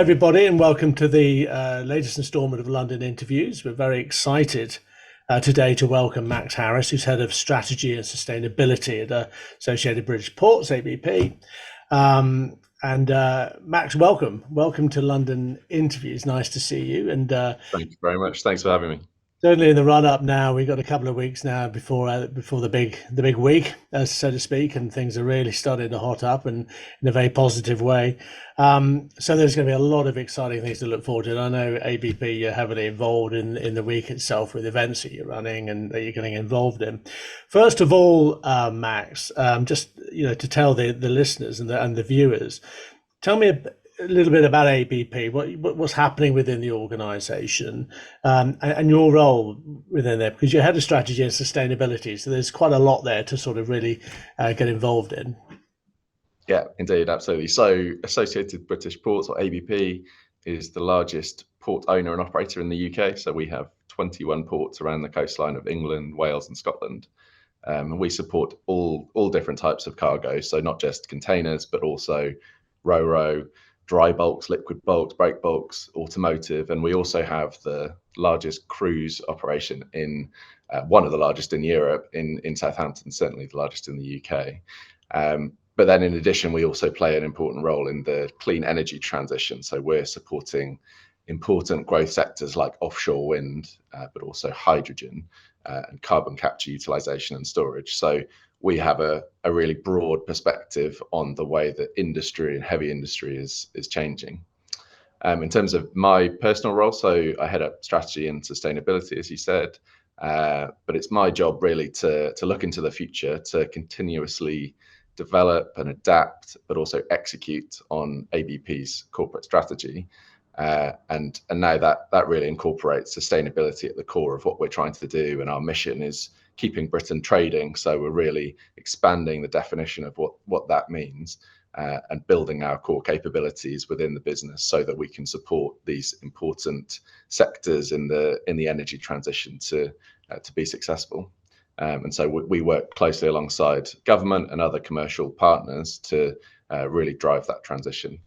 everybody, and welcome to the latest instalment of London Interviews. We're very excited today to welcome Max Harris, who's Head of Strategy and Sustainability at Associated British Ports, ABP. Max, welcome. Welcome to London Interviews. Nice to see you. And Thank you very much. Thanks for having me. certainly in the run up now, we've got a couple of weeks now before the big week, so to speak, and things are really starting to hot up and in a very positive way. So there's going to be a lot of exciting things to look forward to. And I know ABP, you're heavily involved in the week itself with events that you're running and that you're getting involved in. First of all, Max, just to tell the listeners and the viewers, tell me a little bit about ABP, what's happening within the organisation, and your role within there, because you're head of strategy and sustainability. So there's quite a lot there to sort of really get involved in. Yeah, indeed, absolutely. So Associated British Ports, or ABP, is the largest port owner and operator in the UK. So we have 21 ports around the coastline of England, Wales and Scotland. And we support all different types of cargo. So not just containers, but also ro-ro, dry bulks, liquid bulks, break bulks, automotive. And we also have the largest cruise operation one of the largest in Europe, in Southampton, certainly the largest in the UK. But then in addition, we also play an important role in the clean energy transition. So we're supporting important growth sectors like offshore wind, but also hydrogen and carbon capture, utilization and storage. So we have a really broad perspective on the way that industry and heavy industry is changing. In terms of my personal role, so I head up strategy and sustainability, as you said, but it's my job really to look into the future, to continuously develop and adapt, but also execute on ABP's corporate strategy. And now that really incorporates sustainability at the core of what we're trying to do. And our mission is keeping Britain trading. So we're really expanding the definition of what that means, and building our core capabilities within the business so that we can support these important sectors in the energy transition to be successful. And so we work closely alongside government and other commercial partners to really drive that transition.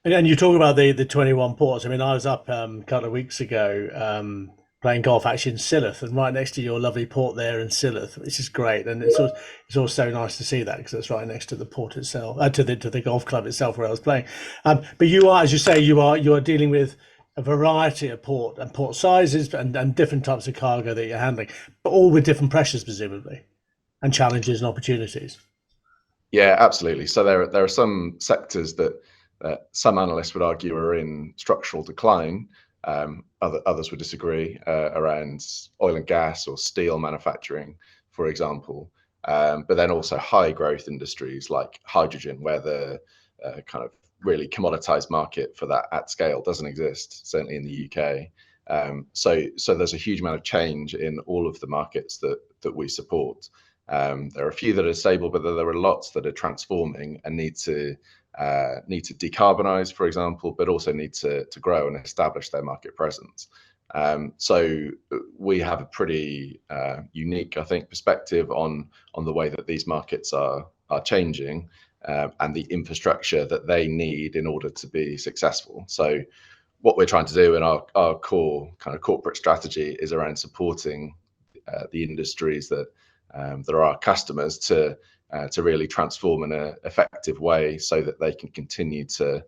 And you talk about the 21 ports. I mean, I was up a couple of weeks ago playing golf actually in Silloth, and right next to your lovely port there in Silloth, which is great. And it's also nice to see that because it's right next to the port itself, to the golf club itself where I was playing. But you are, as you say, you are dealing with a variety of port sizes and different types of cargo that you're handling, but all with different pressures presumably, and challenges and opportunities. Yeah, absolutely. So there are some sectors that some analysts would argue are in structural decline. Others would disagree, around oil and gas or steel manufacturing, for example. But then also high growth industries like hydrogen, where the kind of really commoditized market for that at scale doesn't exist, certainly in the UK. So there's a huge amount of change in all of the markets that we support. There are a few that are stable, but there are lots that are transforming and need to decarbonize, for example, but also need to grow and establish their market presence. So we have a pretty unique, I think, perspective on the way that these markets are changing, and the infrastructure that they need in order to be successful. So what we're trying to do in our core kind of corporate strategy is around supporting the industries that are our customers to really transform in an effective way so that they can continue to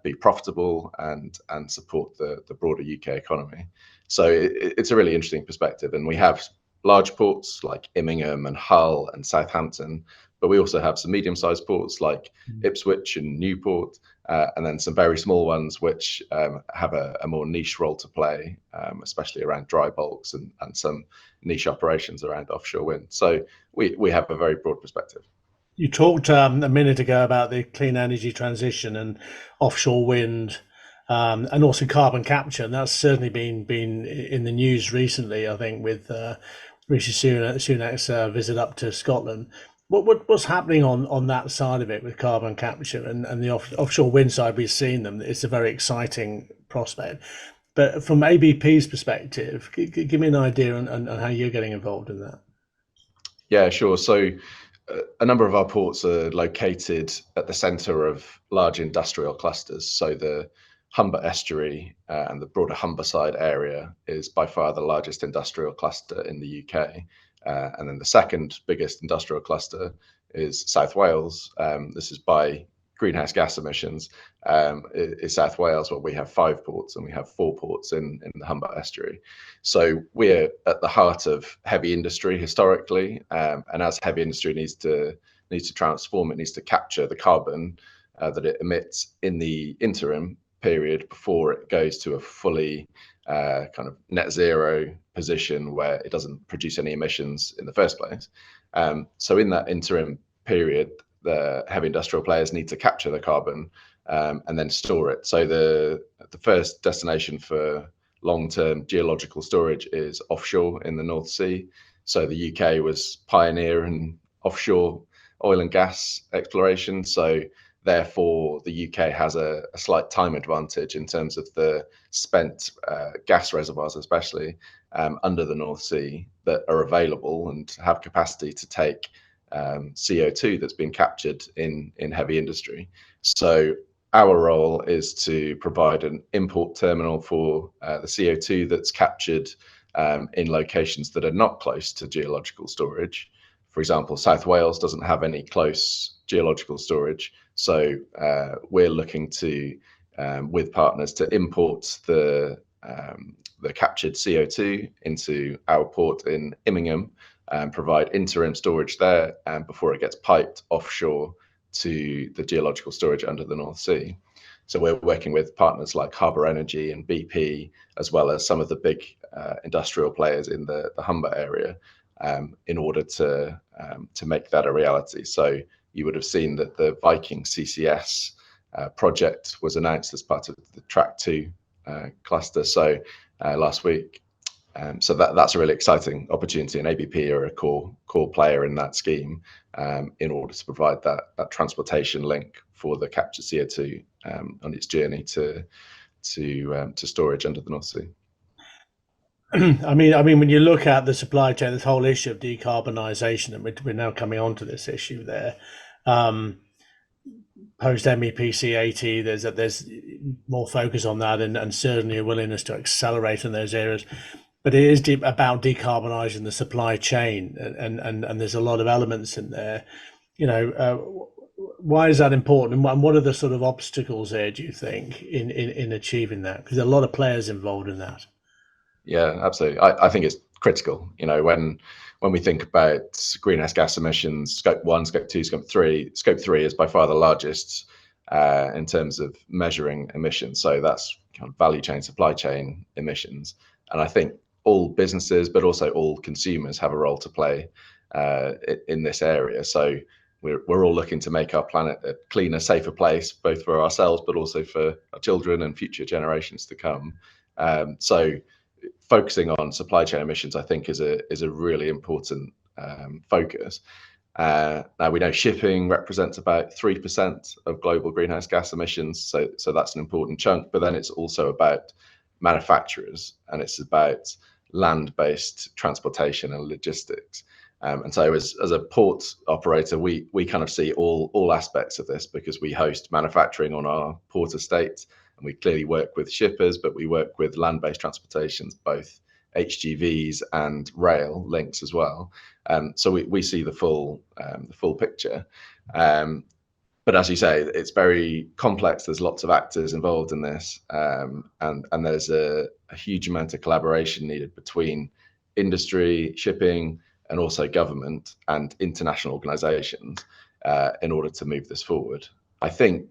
be profitable and support the broader UK economy. So it's a really interesting perspective. And we have large ports like Immingham and Hull and Southampton, but we also have some medium-sized ports like Ipswich and Newport, and then some very small ones which have a more niche role to play, especially around dry bulks and some niche operations around offshore wind. So we have a very broad perspective. You talked a minute ago about the clean energy transition and offshore wind, and also carbon capture, and that's certainly been in the news recently. I think with Rishi Sunak's visit up to Scotland. What's happening on that side of it with carbon capture and the offshore wind side? We've seen them. It's a very exciting prospect. But from ABP's perspective, give me an idea on how you're getting involved in that. Yeah, sure. So a number of our ports are located at the centre of large industrial clusters. So the Humber estuary and the broader Humberside area is by far the largest industrial cluster in the UK. And then the second biggest industrial cluster is South Wales. This is by greenhouse gas emissions. Is South Wales, where we have 5 ports, and we have 4 ports in the Humber estuary. So we're at the heart of heavy industry historically, and as heavy industry needs to transform, it needs to capture the carbon that it emits in the interim period before it goes to a fully kind of net zero position where it doesn't produce any emissions in the first place. So in that interim period, the heavy industrial players need to capture the carbon and then store it. So the first destination for long-term geological storage is offshore in the North Sea. So the UK was pioneer in offshore oil and gas exploration. So therefore, the UK has a slight time advantage in terms of the spent gas reservoirs, especially under the North Sea, that are available and have capacity to take CO2 that's been captured in heavy industry. So our role is to provide an import terminal for the CO2 that's captured in locations that are not close to geological storage. For example, South Wales doesn't have any close geological storage, so we're looking to, with partners, to import the captured CO2 into our port in Immingham and provide interim storage there before it gets piped offshore to the geological storage under the North Sea. So we're working with partners like Harbour Energy and BP, as well as some of the big industrial players in the Humber area, in order to make that a reality. So you would have seen that the Viking CCS project was announced as part of the Track 2 cluster last week. So that's a really exciting opportunity, and ABP are a core player in that scheme in order to provide that transportation link for the captured CO2 on its journey to storage under the North Sea. I mean, when you look at the supply chain, this whole issue of decarbonisation, and we're now coming on to this issue there. Post MEPC 80, there's more focus on that, and certainly a willingness to accelerate in those areas. But it is about decarbonising the supply chain, and there's a lot of elements in there. Why is that important, and what are the sort of obstacles there, do you think, in achieving that? Because there are a lot of players involved in that. Yeah, absolutely. I think it's critical. When we think about greenhouse gas emissions, scope 1, scope 2, scope 3, scope 3 is by far the largest in terms of measuring emissions. So that's kind of value chain, supply chain emissions. And I think all businesses, but also all consumers, have a role to play in this area. So we're all looking to make our planet a cleaner, safer place, both for ourselves, but also for our children and future generations to come. So focusing on supply chain emissions, I think, is a really important focus. Now we know shipping represents about 3% of global greenhouse gas emissions, so that's an important chunk. But then it's also about manufacturers, and it's about land-based transportation and logistics. And so as a port operator, we kind of see all aspects of this, because we host manufacturing on our port estate, and we clearly work with shippers, but we work with land-based transportations, both HGVs and rail links as well. So we see the full picture. But as you say, it's very complex. There's lots of actors involved in this, and there's a huge amount of collaboration needed between industry, shipping, and also government and international organizations in order to move this forward. I think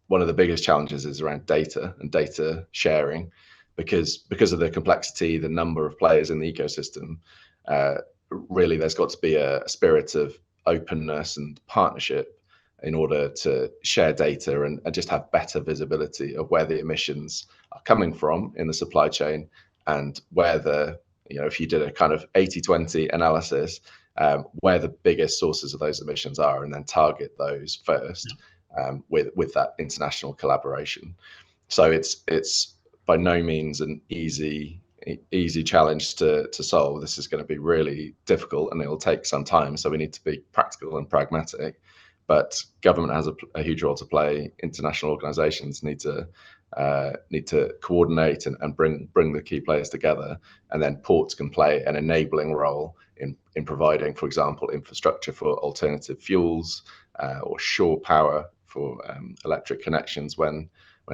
one of the biggest challenges is around data and data sharing, because of the complexity, the number of players in the ecosystem. Really, there's got to be a spirit of openness and partnership in order to share data and just have better visibility of where the emissions are coming from in the supply chain, and where if you did a kind of 80-20 analysis, where the biggest sources of those emissions are, and then target those first with that international collaboration. So it's by no means an easy easy challenge to solve. This is going to be really difficult, and it will take some time. So we need to be practical and pragmatic. But government has a huge role to play. International organisations need to coordinate and bring the key players together, and then ports can play an enabling role in providing, for example, infrastructure for alternative fuels or shore power for electric connections when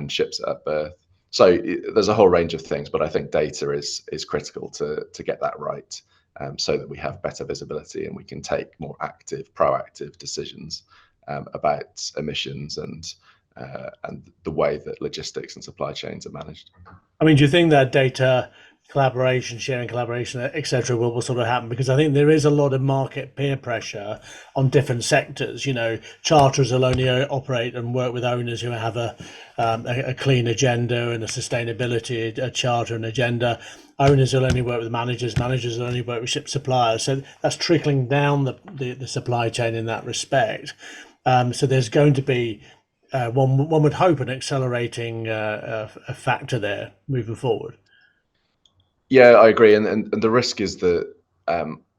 ships are at berth. So there's a whole range of things, but I think data is critical to get that right, so that we have better visibility and we can take more active, proactive decisions about emissions and the way that logistics and supply chains are managed. I mean, do you think that data collaboration, sharing collaboration, etc., will sort of happen? Because I think there is a lot of market peer pressure on different sectors. You know, charters will only operate and work with owners who have a clean agenda and a sustainability a charter and agenda. Owners will only work with managers. Managers will only work with ship suppliers. So that's trickling down the supply chain in that respect. So there's going to be one would hope an accelerating a factor there moving forward. Yeah, I agree, and the risk is that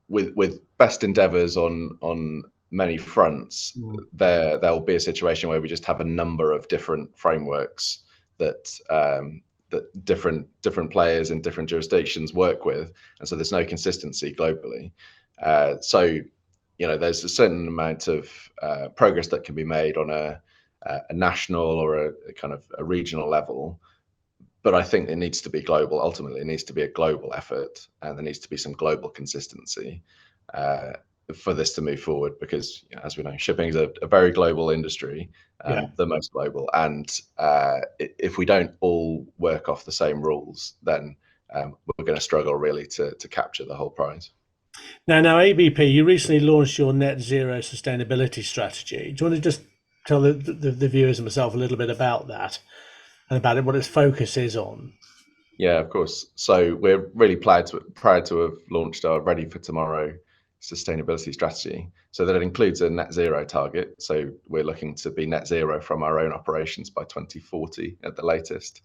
with best endeavours on many fronts, there'll be a situation where we just have a number of different frameworks that that different players in different jurisdictions work with, and so there's no consistency globally. So there's a certain amount of progress that can be made on a national or a kind of a regional level, but I think it needs to be global. Ultimately, it needs to be a global effort, and there needs to be some global consistency for this to move forward. Because, as we know, shipping is a very global industry, the most global. And if we don't all work off the same rules, then we're going to struggle really to capture the whole prize. Now, ABP, you recently launched your net zero sustainability strategy. Do you want to just tell the viewers and myself a little bit about that and about it, what its focus is on? Yeah, of course. So we're really proud to have launched our Ready for Tomorrow sustainability strategy. So that it includes a net zero target. So we're looking to be net zero from our own operations by 2040 at the latest,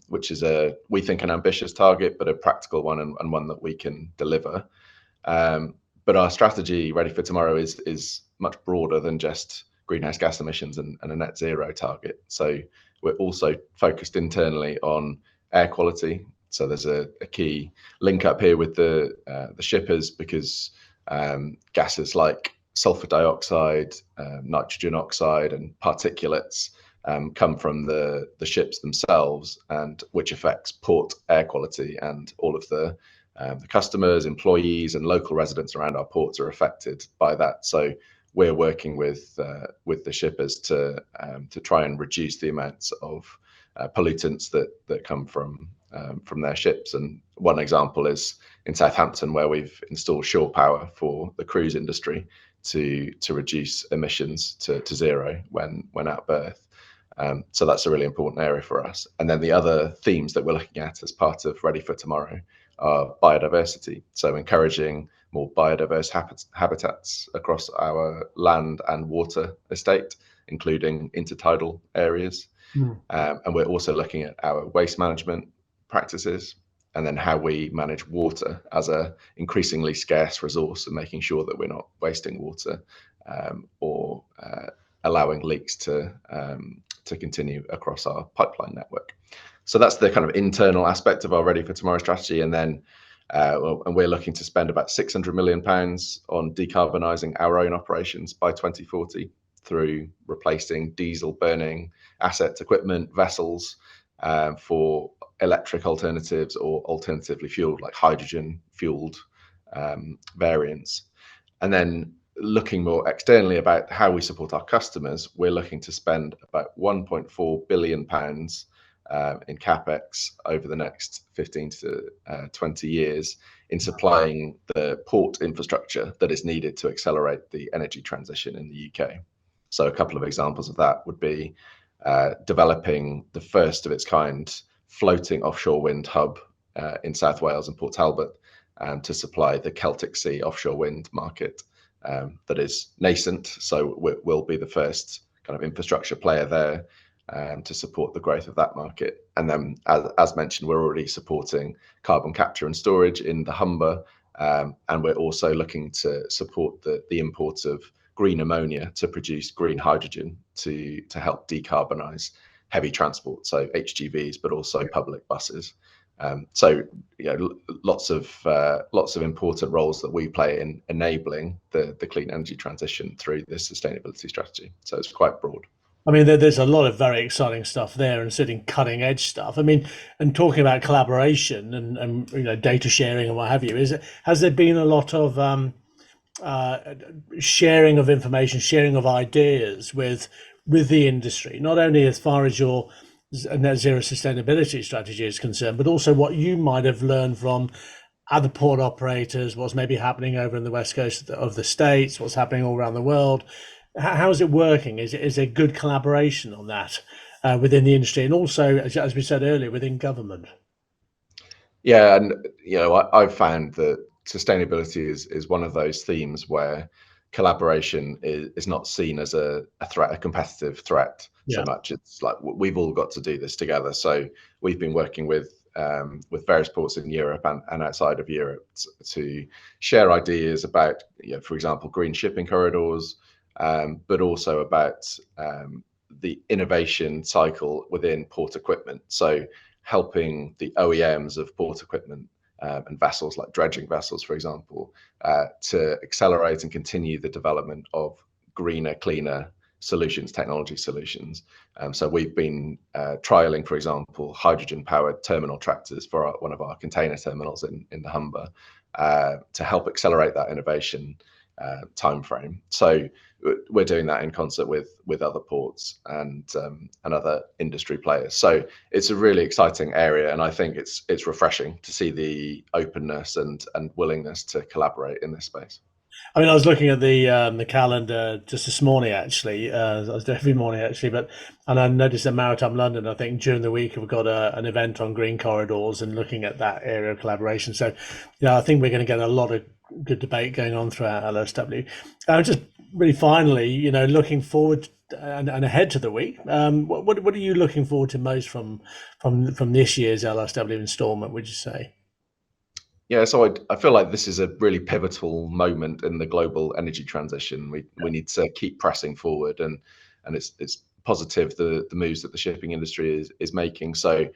which is we think an ambitious target, but a practical one and one that we can deliver. But our strategy, Ready for Tomorrow, is much broader than just greenhouse gas emissions and a net zero target. So we're also focused internally on air quality. So there's a key link up here with the shippers, because gases like sulfur dioxide, nitrogen oxide, and particulates come from the ships themselves, and which affects port air quality, and all of the customers, employees, and local residents around our ports are affected by that. So we're working with the shippers to try and reduce the amounts of pollutants that come from their ships. And one example is in Southampton, where we've installed shore power for the cruise industry to reduce emissions to zero when at berth. So that's a really important area for us. And then the other themes that we're looking at as part of Ready for Tomorrow are biodiversity. So encouraging more biodiverse habitats across our land and water estate, including intertidal areas. And we're also looking at our waste management practices, and then how we manage water as a increasingly scarce resource, and making sure that we're not wasting water or allowing leaks to continue across our pipeline network. So that's the kind of internal aspect of our Ready for Tomorrow strategy. And then and we're looking to spend about £600 million on decarbonising our own operations by 2040 through replacing diesel burning assets, equipment, vessels for electric alternatives, or alternatively fueled, like hydrogen fueled variants. And then looking more externally about how we support our customers, we're looking to spend about £1.4 billion in capex over the next 15 to 20 years in supplying the port infrastructure that is needed to accelerate the energy transition in the UK. So a couple of examples of that would be developing the first of its kind floating offshore wind hub in South Wales and Port Talbot to supply the Celtic Sea offshore wind market that is nascent. So we'll be the first kind of infrastructure player there. to support the growth of that market. And then, as mentioned, we're already supporting carbon capture and storage in the Humber, and we're also looking to support the import of green ammonia to produce green hydrogen to help decarbonise heavy transport, so HGVs, but also public buses. So lots of important roles that we play in enabling the clean energy transition through this sustainability strategy. So it's quite broad. I mean, there's a lot of very exciting stuff there, and sitting cutting edge stuff. I mean, and talking about collaboration and data sharing and what have you, has there been a lot of uh, sharing of information, sharing of ideas with the industry, not only as far as your net zero sustainability strategy is concerned, but also what you might have learned from other port operators, what's maybe happening over in the west coast of the States, what's happening all around the world. How is it working? Is there good collaboration on that within the industry, and also, as we said earlier, within government? Yeah, and I've found that sustainability is one of those themes where collaboration is not seen as a threat, a competitive threat so Yeah. much. It's like we've all got to do this together. So we've been working with various ports in Europe and outside of Europe to share ideas about, for example, green shipping corridors, but also about the innovation cycle within port equipment. So helping the OEMs of port equipment and vessels, like dredging vessels, for example, to accelerate and continue the development of greener, cleaner solutions, technology solutions. So we've been trialing, for example, hydrogen-powered terminal tractors for one of our container terminals in the Humber to help accelerate that innovation timeframe. So we're doing that in concert with other ports and other industry players. So it's a really exciting area, and I think it's refreshing to see the openness and willingness to collaborate in this space. I mean, I was looking at the calendar just this morning, actually. I was doing every morning, actually, and I noticed that Maritime London, I think during the week, we've got an event on green corridors and looking at that area of collaboration. So, I think we're going to get a lot of good debate going on throughout LSW. Just really finally, looking forward and ahead to the week. What are you looking forward to most from this year's LSW installment, would you say? Yeah, so I feel like this is a really pivotal moment in the global energy transition. We need to keep pressing forward, and it's positive the moves that the shipping industry is making. So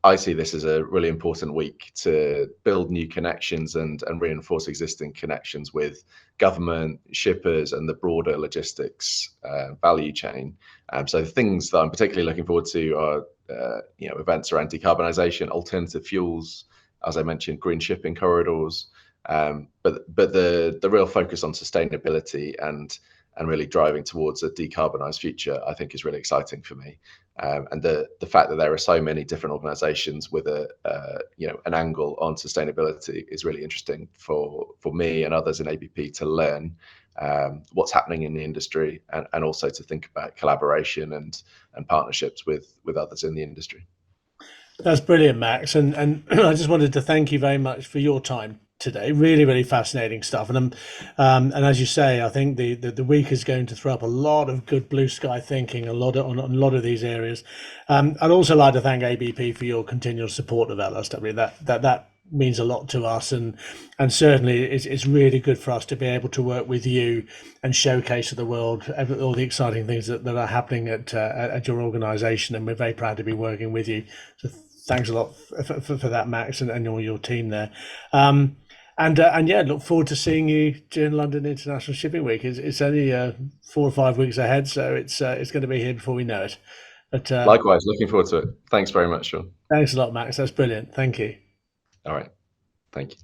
I see this as a really important week to build new connections and reinforce existing connections with government, shippers, and the broader logistics value chain. So the things that I'm particularly looking forward to are events around decarbonisation, alternative fuels, as I mentioned, green shipping corridors, but the real focus on sustainability and really driving towards a decarbonised future, I think, is really exciting for me. And the fact that there are so many different organisations with an angle on sustainability is really interesting for me and others in ABP to learn what's happening in the industry, and also to think about collaboration and partnerships with others in the industry. That's brilliant, Max. And I just wanted to thank you very much for your time today. Really, really fascinating stuff. And as you say, I think the week is going to throw up a lot of good blue sky thinking, on a lot of these areas. I'd also like to thank ABP for your continual support of LSW. That means a lot to us, and certainly it's really good for us to be able to work with you and showcase to the world all the exciting things that are happening at your organisation, and we're very proud to be working with you. So thanks a lot for that, Max, and all your team there. And yeah, look forward to seeing you during London International Shipping Week. It's only 4 or 5 weeks ahead, so it's going to be here before we know it. But Likewise, looking forward to it. Thanks very much, Sean. thanks a lot, Max. That's brilliant. Thank you. All right. Thank you.